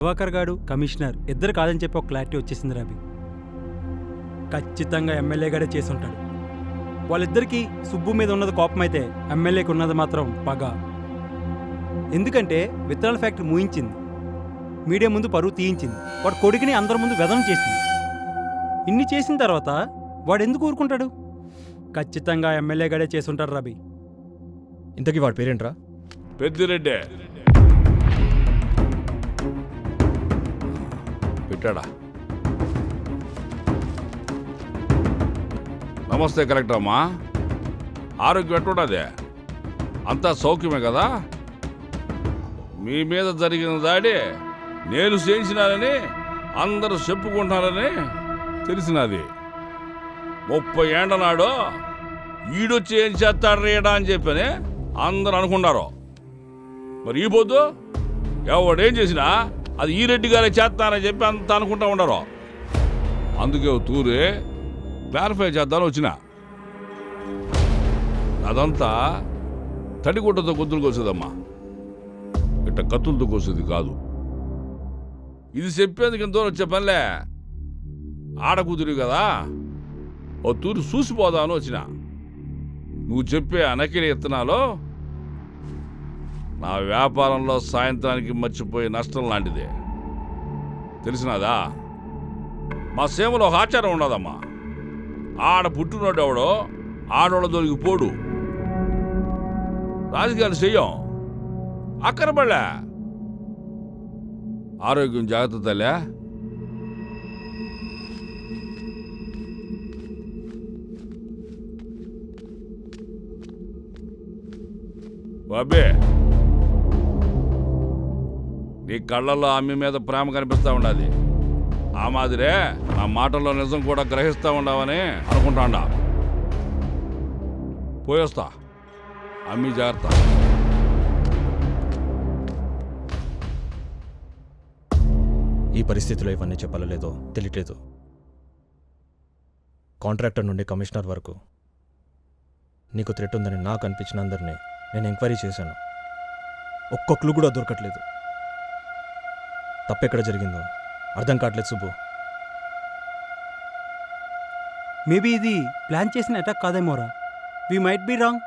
దివాకర్ గారు కమిషనర్ ఇద్దరు కాదని చెప్పి ఒక క్లారిటీ వచ్చేసింది రాబి. ఖచ్చితంగా ఎమ్మెల్యే గారే చేసి ఉంటాడు. వాళ్ళిద్దరికీ సుబ్బు మీద ఉన్నది కోపం అయితే ఎమ్మెల్యేకి ఉన్నది మాత్రం పగ. ఎందుకంటే విత్తనాల ఫ్యాక్టరీ మూయించింది, మీడియా ముందు పరువు తీయించింది, వాడు కొడుకుని అందరి ముందు వెదనం చేసింది. ఇన్ని చేసిన తర్వాత వాడు ఎందుకు ఊరుకుంటాడు? ఖచ్చితంగా ఎమ్మెల్యే గారే చేసి ఉంటాడు రాబి. ఇంతకీ వాడి పేరేంట్రా? పెద్దిరెడ్డి పెట్టాడా? నమస్తే కలెక్టర్ అమ్మా, ఆరోగ్యం ఎట్టున్నదే? అంతా సౌఖ్యమే కదా? మీ మీద జరిగిన దాడి నేను చేయించినానని అందరూ చెప్పుకుంటున్నారని తెలిసినది. 30 ఏండ్ల నాడు ఈడొచ్చి ఏం చేస్తాడు రేడా అని చెప్పని అందరూ అనుకున్నారు. మరి ఈ పొద్దు ఎవడేం చేసినా అది ఈ రెడ్డి గారే చేస్తానని చెప్పి అంత అనుకుంటా ఉండరు. అందుకే తూరి క్లారిఫై చేద్దామని వచ్చిన. అదంతా తడిగుడ్డతో గొద్దులు కోసేదమ్మా, ఇట్ట కత్తులతో కోసేది కాదు. ఇది చెప్పేందుకు ఇంత దూరం వచ్చే పనిలే. ఆడకూతురు కదా, ఓ తూరి చూసిపోదామని వచ్చిన. నువ్వు చెప్పే అనకిలి ఇత్తనాలు నా వ్యాపారంలో సాయంత్రానికి మర్చిపోయే నష్టం లాంటిదే. తెలిసినదా? మా సేవలో ఒక ఆచారం ఉండదమ్మా. ఆడ పుట్టినోడు ఎవడో ఆడోళ్ళ దొరికి పోడు. రాజకీయాలు చెయ్యం, అక్కరపడలే. ఆరోగ్యం జాగ్రత్త తల్లే. బాబే, నీ కళ్ళల్లో ఆమె మీద ప్రేమ కనిపిస్తూ ఉండాలి. ఆ మాదిరే ఆ మాటల్లో నిజం కూడా గ్రహిస్తూ ఉండవని అనుకుంటాండా. పోయొస్తా, అమ్మి జాగ్రత్త. ఈ పరిస్థితిలో ఇవన్నీ చెప్పాలో లేదో తెలియట్లేదు. కాంట్రాక్టర్ నుండి కమిషనర్ వరకు నీకు థ్రెట్ ఉందని నాకు అనిపించిన అందరినీ నేను ఎంక్వైరీ చేశాను. ఒక్క క్లూ కూడా దొరకట్లేదు. తప్పెక్కడ జరిగిందో అర్థం కావట్లేదు సుబ్బు. మేబీ ఇది ప్లాన్ చేసిన అటాక్ కాదేమోరా. We might be wrong.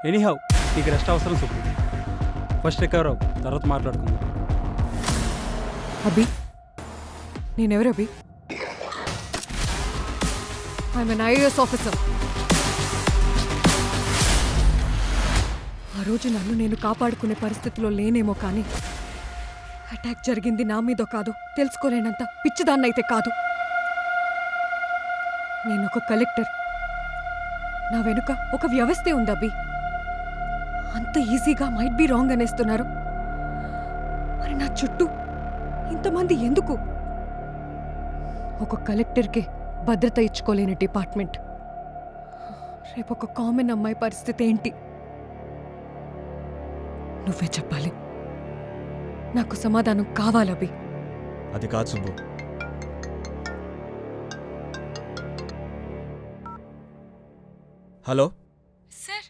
Anyhow నీకు రెస్ట్ అవసరం సుబ్బు. ఫస్ట్ రికవర్ అవ్వు, తర్వాత మాట్లాడుకుందాం. అభి, నేనెవరు Abhi? I'm an IAS officer. ఆ రోజు నన్ను నేను కాపాడుకునే పరిస్థితిలో లేనేమో కానీ అటాక్ జరిగింది నా మీదో కాదు, తెలుసుకోలేనంత పిచ్చిదాన్నైతే కాదు. నేను ఒక కలెక్టర్. నా వెనుక ఒక వ్యవస్థే ఉంది అభి. అంత ఈజీగా మైట్ బి రాంగ్ అనేస్తున్నారు. మరి నా చుట్టూ ఇంతమంది ఎందుకు? ఒక కలెక్టర్కి భద్రత ఇచ్చుకోలేని డిపార్ట్మెంట్. రేపు ఒక కామన్ అమ్మాయి పరిస్థితి ఏంటి? నువ్వే చెప్పాలి. నాకు సమాధానం కావాలభి. అది కాదు సుబ్బు. హలో సార్,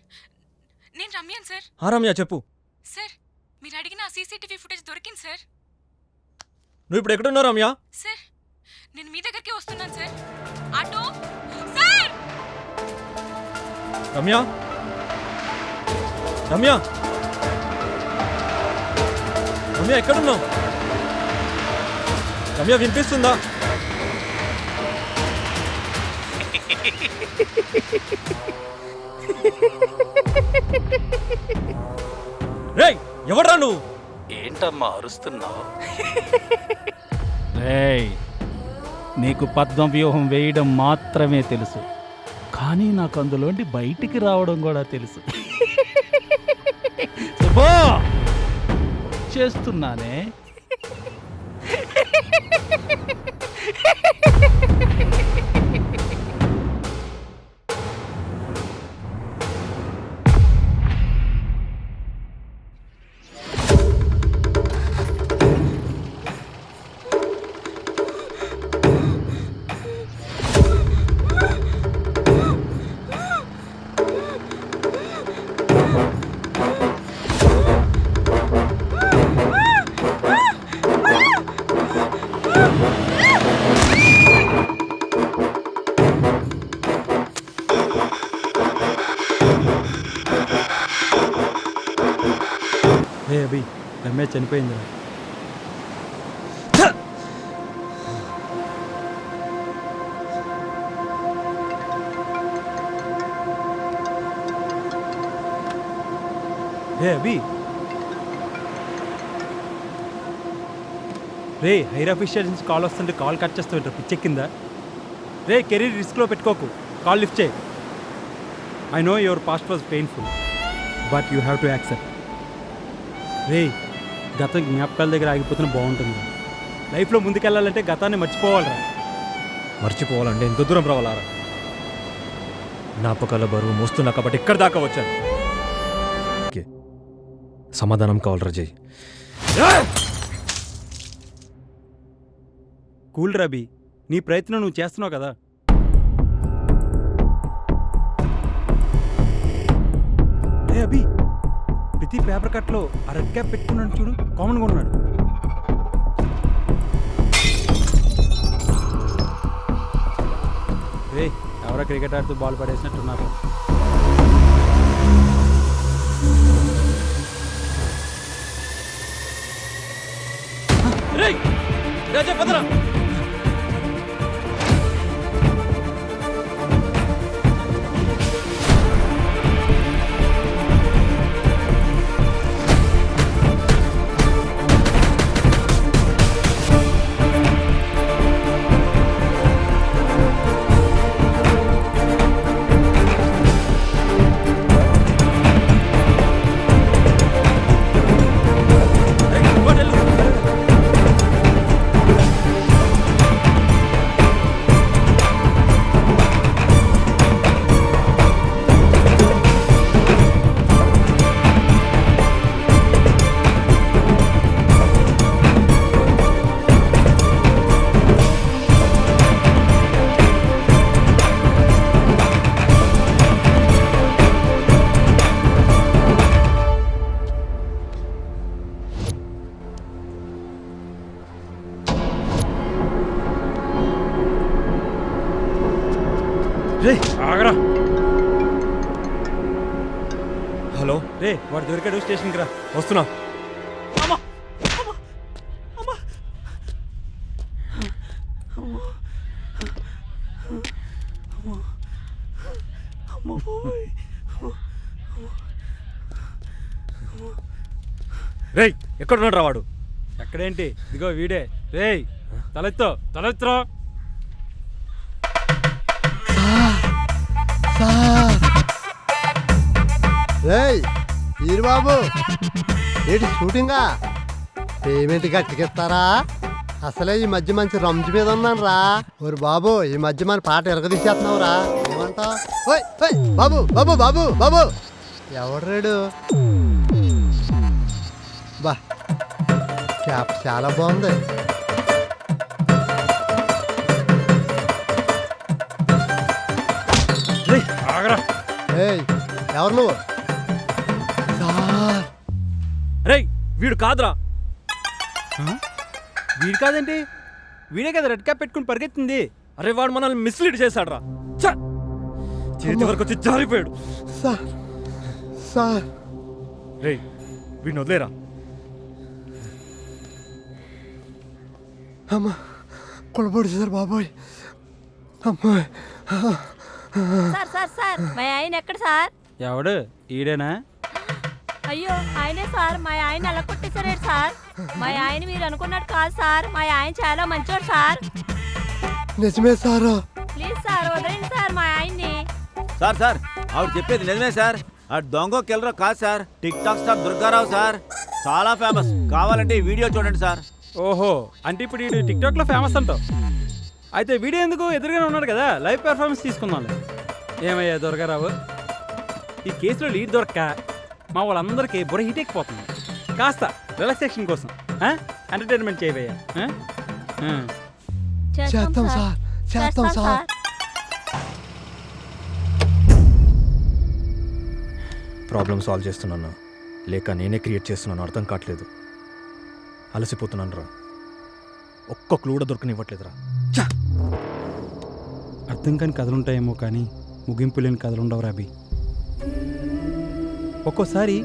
నేను రమ్యాన్ సార్. రమ్య చెప్పు. సార్, మీరు అడిగిన ఆ సీసీటీవీ ఫుటేజ్ దొరికింది సార్. నువ్వు ఇప్పుడు ఎక్కడున్నావు రమ్య? సార్, నేను మీ దగ్గరికి వస్తున్నాను sir. Auto sir. Ramya, Ramya, Ramya ఎక్కడున్నావు? రమ్య వినిపిస్తుందా? రేయ్, ఎవడ్రా నువ్వు? ఏంటమ్మా అరుస్తున్నావు? రేయ్, నీకు పద్మ వ్యూహం వేయడం మాత్రమే తెలుసు, కానీ నాకు అందులోండి బయటికి రావడం కూడా తెలుసు. సుబ్బో, చేస్తున్నానే. అమ్మాయి చనిపోయిందిరా. రే అభి, రే హైర్ ఆఫీషియల్ నుంచి కాల్ వస్తుంటే కాల్ కట్ చేస్తూ పిచ్చెక్కిందా? రే కెరీర్ రిస్క్లో పెట్టుకోకు, కాల్ లిఫ్ట్ చేయి. I know your past was painful but you have to accept. రే గతం జ్ఞాపకాల దగ్గర ఆగిపోతున్న బాగుంటుంది. లైఫ్లో ముందుకెళ్ళాలంటే గతాన్ని మర్చిపోవాలిరా. మర్చిపోవాలంటే ఎంత దూరం రావాలారా? జ్ఞాపకాల బరువు మోస్తున్నా కాబట్టి ఇక్కడ దాకా వచ్చాను. ఓకే, సమాధానం కావాలి రజయ్. కూల్ రబీ, నీ ప్రయత్నం నువ్వు చేస్తున్నావు కదా. రే అభి, ప్రతి పేపర్ కట్లో ఆ రెడ్ క్యాప్ పెట్టుకున్నాడు చూడు, కామన్గా ఉన్నాడు. రే ఎవరో క్రికెట్ ఆడుతూ బాల్ పడేసినట్టున్నారు. రే ఆగరా. హలో, రే వాడు దొరికాడు, స్టేషన్కి రా. వస్తున్నా. రేయ్ ఎక్కడున్నాడు రా వాడు? ఎక్కడేంటి, ఇదిగో వీడే. రే తలెత్తో, తలెత్తురా. రేయ్ ఈరుబాబు, ఏంటి షూటింగా? పేమెంట్ గట్టికిస్తారా? అసలే ఈ మధ్య మంచి రంజు మీద ఉన్నాను రా. ఓరి బాబు, ఈ మధ్య మన పాట ఎరగదీసేస్తున్నావు రా. ఏమంటావు? ఓయ్ ఓయ్ బాబు బాబు బాబు బాబు, ఎవడ్రాడు? బా, క్యాప్ చాలా బాగుంది. రే ఆగరా. ఏయ్ ఎవరు నువ్వు? సార్, రేయ్ వీడు కాదురా. వీడు కాదండి, వీడే కదా రెడ్ క్యాప్ పెట్టుకుని పరిగెత్తింది. అరే వాడు మనల్ని మిస్లీడ్ చేశాడు రా. చేతి వరకు వచ్చి జారిపోయాడు. సార్ సార్, రేయ్ వీడిని వదిలేరా. అమ్మా కొలబడి సార్ బాబోయ్. అమ్మాయి సార్ సార్ సార్ మా ఆయన ఎక్కడ సార్? ఎవడు ఈడేనా? అయ్యో ఆయనే సార్. మా ఆయన ఎలా కొట్టేశారు సార్? మా ఆయన మీరు అనుకున్నట్టు కాదు సార్. మా ఆయన చాలా మంచోడు సార్. నిజమే సారు. ప్లీజ్ సార్ వదిలేండి సార్ మా ఆయన్ని. సార్ సార్ ఆవిడ చెప్పేది నిజమే సార్. ఆ దొంగ కెల్లరో కాదు sir, tick tok star Durgarao sir. చాలా ఫేమస్. కావాలంటే ఈ వీడియో చూడండి సార్. ఓహో, అంటే ఇప్పుడు వీడు టిక్టాక్లో ఫేమస్ అంటావు. అయితే వీడియో ఎందుకు, ఎదురుగానే ఉన్నాడు కదా, లైవ్ పెర్ఫార్మెన్స్ తీసుకుందాం. ఏమయ్యా దొరకరావు, ఈ కేసులో లీడ్ దొరక్క మా వాళ్ళందరికీ బుర్ర హీట్ ఎక్కిపోతుంది. కాస్త రిలాక్సేషన్ కోసం ఎంటర్టైన్మెంట్ చేయవయ్యా. చేస్తాం సార్, చేస్తాం సార్. ప్రాబ్లమ్ సాల్వ్ చేస్తున్నాను లేక నేనే క్రియేట్ చేస్తున్నాను అర్థం కావట్లేదు. అలసిపోతున్నాను రా. ఒక్క క్లూ కూడా దొరకనివ్వట్లేదురా. అర్థం కాని కథలుంటాయేమో కానీ ముగింపు లేని కథలుండవు రాబీ. ఒక్కోసారి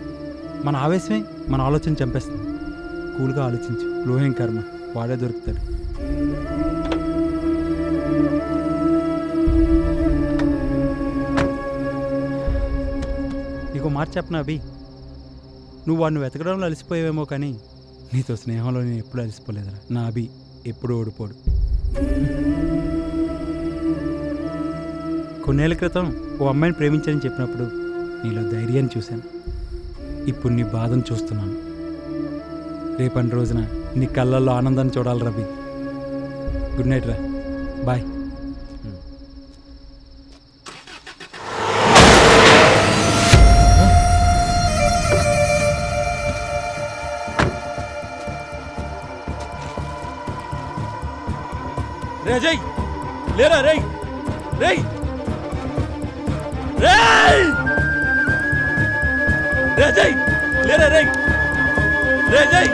మన ఆవేశమే మన ఆలోచన చంపేస్తుంది. కూల్గా ఆలోచించు. లోహేం కర్మ, వాడే దొరుకుతాడు. నీకు మాట చెప్పనా అభి, నువ్వు వాడిని వెతకడంలో అలసిపోయావేమో కానీ నీతో స్నేహంలో నేను ఎప్పుడు అలసిపోలేదురా. నా అభి ఎప్పుడు ఓడిపోడు. కొన్నేళ్ల క్రితం ఓ అమ్మాయిని ప్రేమించాలని చెప్పినప్పుడు నీలో ధైర్యాన్ని చూశాను. ఇప్పుడు నీ బాధను చూస్తున్నాను. రేపటి రోజున నీ కళ్ళల్లో ఆనందాన్ని చూడాలి రవి. గుడ్ నైట్ రా, బాయ్. రే అజయ్, లేరా రేయ్, రేయ్ రేయ్, రే అజయ్, లేరా రేయ్, రే అజయ్.